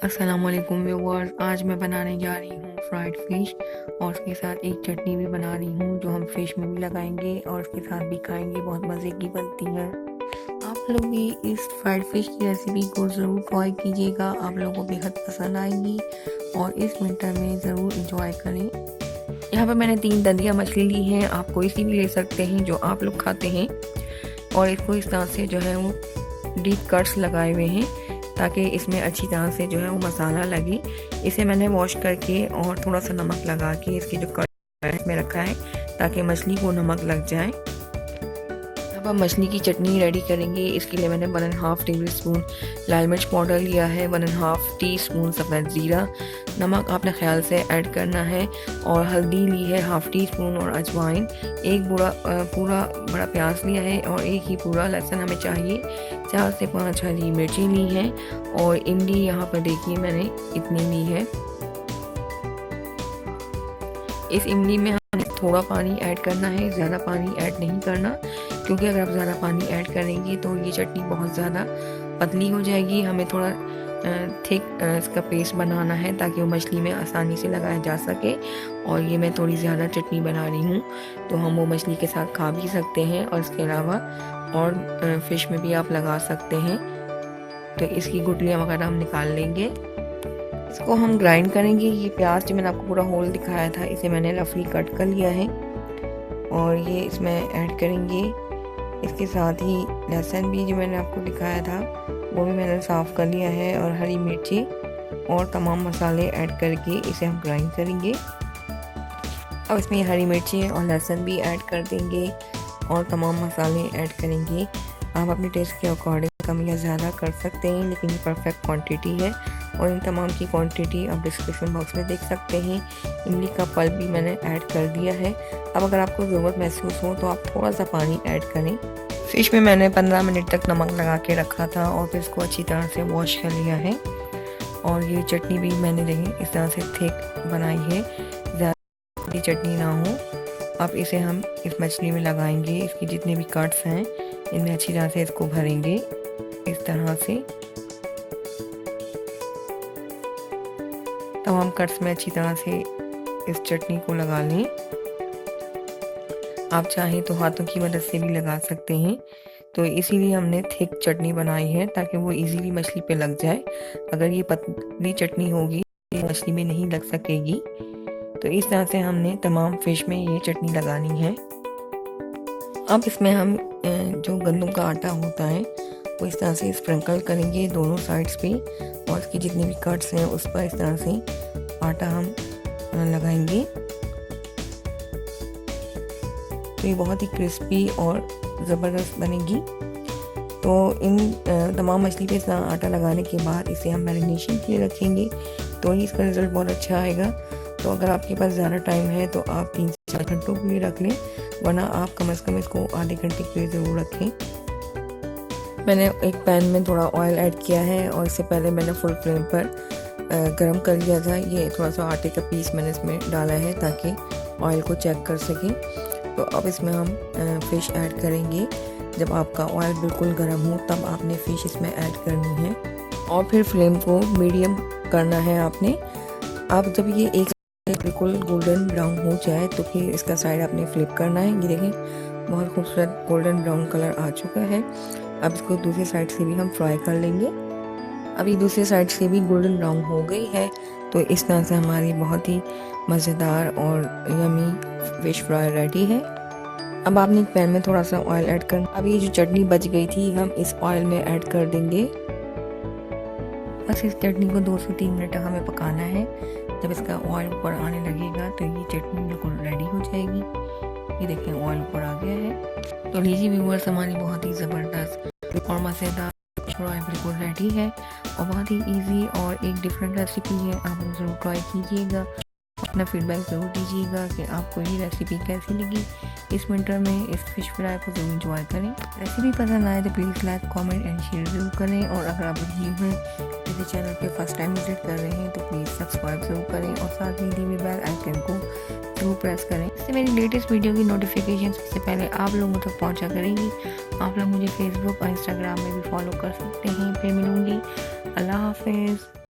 अस्सलामुअलैकुम व्यूअर्स, आज मैं बनाने जा रही हूँ फ्राइड फ़िश और उसके साथ एक चटनी भी बना रही हूँ जो हम फ़िश में भी लगाएंगे और उसके साथ भी खाएंगे। बहुत मज़े की बनती है। आप लोग भी इस फ्राइड फ़िश की रेसिपी को ज़रूर ट्राई कीजिएगा, आप लोगों को बेहद पसंद आएगी और इस विंटर में ज़रूर इंजॉय करें। यहाँ पर मैंने 3 दंदिया मछली ली हैं, आप कोई सी भी ले सकते हैं जो आप लोग खाते हैं। और इसको इस तरह से जो है वो डीप कट्स लगाए हुए हैं ताकि इसमें अच्छी तरह से जो है वो मसाला लगे। इसे मैंने वॉश करके और थोड़ा सा नमक लगा के इसके जो कट में रखा है ताकि मछली को नमक लग जाए। अब हम मछली की चटनी रेडी करेंगे। इसके लिए मैंने 1.5 टेबल स्पून लाल मिर्च पाउडर लिया है, 1.5 टी-स्पून सफ़ेद ज़ीरा, नमक अपने ख्याल से ऐड करना है और हल्दी ली है 1/2 टी-स्पून और अजवाइन, एक पूरा बड़ा प्याज लिया है और एक ही पूरा लहसुन हमें चाहिए। 4 से 5 हरी मिर्ची ली हैं और इमली यहाँ पर देखिए मैंने इतनी ली है। इस इमली में हमें थोड़ा पानी ऐड करना है, ज़्यादा पानी ऐड नहीं करना, क्योंकि अगर आप ज़्यादा पानी ऐड करेंगे तो ये चटनी बहुत ज़्यादा पतली हो जाएगी। हमें थोड़ा थिक इसका पेस्ट बनाना है ताकि वो मछली में आसानी से लगाया जा सके। और ये मैं थोड़ी ज़्यादा चटनी बना रही हूँ तो हम वो मछली के साथ खा भी सकते हैं और इसके अलावा और फ़िश में भी आप लगा सकते हैं। तो इसकी गुठलियाँ वगैरह हम निकाल लेंगे। इसको हम ग्राइंड करेंगे। ये प्याज जो मैंने आपको पूरा होल दिखाया था इसे मैंने रफली कट कर लिया है और ये इसमें ऐड करेंगे। इसके साथ ही लहसुन भी जो मैंने आपको दिखाया था वो भी मैंने साफ़ कर लिया है और हरी मिर्ची और तमाम मसाले ऐड करके इसे हम ग्राइंड करेंगे। अब इसमें हरी मिर्ची और लहसुन भी ऐड कर देंगे और तमाम मसाले ऐड करेंगे। आप अपने टेस्ट के अकॉर्डिंग कम या ज़्यादा कर सकते हैं, लेकिन ये परफेक्ट क्वांटिटी है और इन तमाम की क्वांटिटी आप डिस्क्रिप्शन बॉक्स में देख सकते हैं। इमली का पल्प भी मैंने ऐड कर दिया है। अब अगर आपको ज़रूरत महसूस हो तो आप थोड़ा सा पानी ऐड करें। फ़िश में मैंने 15 मिनट तक नमक लगा के रखा था और फिर इसको अच्छी तरह से वॉश कर लिया है। और ये चटनी भी मैंने देखें इस तरह से थिक बनाई है, ज़्यादा चटनी ना हो। अब इसे हम इस मछली में लगाएंगे। इसकी जितने भी कट्स हैं इनमें अच्छी तरह से इसको भरेंगे इस तरह से। तमाम कट्स में अच्छी तरह से इस चटनी को लगा लें। आप चाहें तो हाथों की मदद से भी लगा सकते हैं। तो इसीलिए हमने थिक चटनी बनाई है ताकि वो इजीली मछली पे लग जाए। अगर ये पतली चटनी होगी तो मछली में नहीं लग सकेगी। तो इस तरह से हमने तमाम फ़िश में ये चटनी लगानी है। अब इसमें हम जो गंदम का आटा होता है वो इस तरह से स्प्रिंकल करेंगे दोनों साइड्स पे और इसकी जितने भी कट्स हैं उस पर इस तरह से आटा हम लगाएंगे। तो ये बहुत ही क्रिस्पी और ज़बरदस्त बनेगी। तो इन तमाम मछली पे इस तरह आटा लगाने के बाद इसे हम मैरिनेशन के लिए रखेंगे तो ही इसका रिज़ल्ट बहुत अच्छा आएगा। तो अगर आपके पास ज़्यादा टाइम है तो आप 3 से 4 घंटों के लिए रख लें, वरना आप कम से कम इसको आधे घंटे के लिए ज़रूर रखें। मैंने एक पैन में थोड़ा ऑयल ऐड किया है और इससे पहले मैंने फुल फ्लेम पर गरम कर लिया था। ये थोड़ा सा आटे का पीस मैंने इसमें डाला है ताकि ऑयल को चेक कर सकें। तो अब इसमें हम फ़िश ऐड करेंगे। जब आपका ऑयल बिल्कुल गर्म हो तब आपने फ़िश इसमें ऐड करनी है और फिर फ्लेम को मीडियम करना है आपने। अब जब ये एक बिल्कुल गोल्डन ब्राउन हो जाए तो फिर इसका साइड आपने फ्लिप करना है। ये देखें बहुत खूबसूरत गोल्डन ब्राउन कलर आ चुका है। अब इसको दूसरी साइड से भी हम फ्राई कर लेंगे। अभी दूसरी साइड से भी गोल्डन ब्राउन हो गई है। तो इस तरह से हमारी बहुत ही मज़ेदार और यमी फ़िश फ्राई रेडी है। अब आपने एक पैन में थोड़ा सा ऑयल ऐड करना। अब ये जो चटनी बच गई थी हम इस ऑयल में ऐड कर देंगे। बस इस चटनी को 2 से 3 मिनट हमें पकाना है। जब इसका ऑयल ऊपर आने लगेगा तो ये चटनी बिल्कुल रेडी हो जाएगी। ये देखें ऑयल ऊपर आ गया है। तो लीजिए व्यूअर्स, हमारी बहुत ही ज़बरदस्त और मज़ेदार फ्राई बिल्कुल रेडी है और बहुत ही इजी और एक डिफरेंट रेसिपी है। आप लोग ज़रूर ट्राई कीजिएगा। अपना फीडबैक ज़रूर दीजिएगा कि आपको ये रेसिपी कैसी लगी। इस विंटर में इस फ़िश फ्राई को ज़रूर इंजॉय करें। रेसिपी पसंद आए तो please like, comment and share ज़रूर करें। और अगर आप न्यू हैं मेरे चैनल पे फर्स्ट टाइम विजिट कर रहे हैं तो प्लीज़ सब्सक्राइब ज़रूर करें और साथ ही दी हुई बेल आइकन को ज़रूर प्रेस करें। इससे मेरी लेटेस्ट वीडियो की नोटिफिकेशन सबसे पहले आप लोगों तक पहुँचा करेंगी। आप लोग मुझे फेसबुक और इंस्टाग्राम में भी फॉलो कर सकते हैं। फिर मिलूँगी। अल्लाह हाफिज़।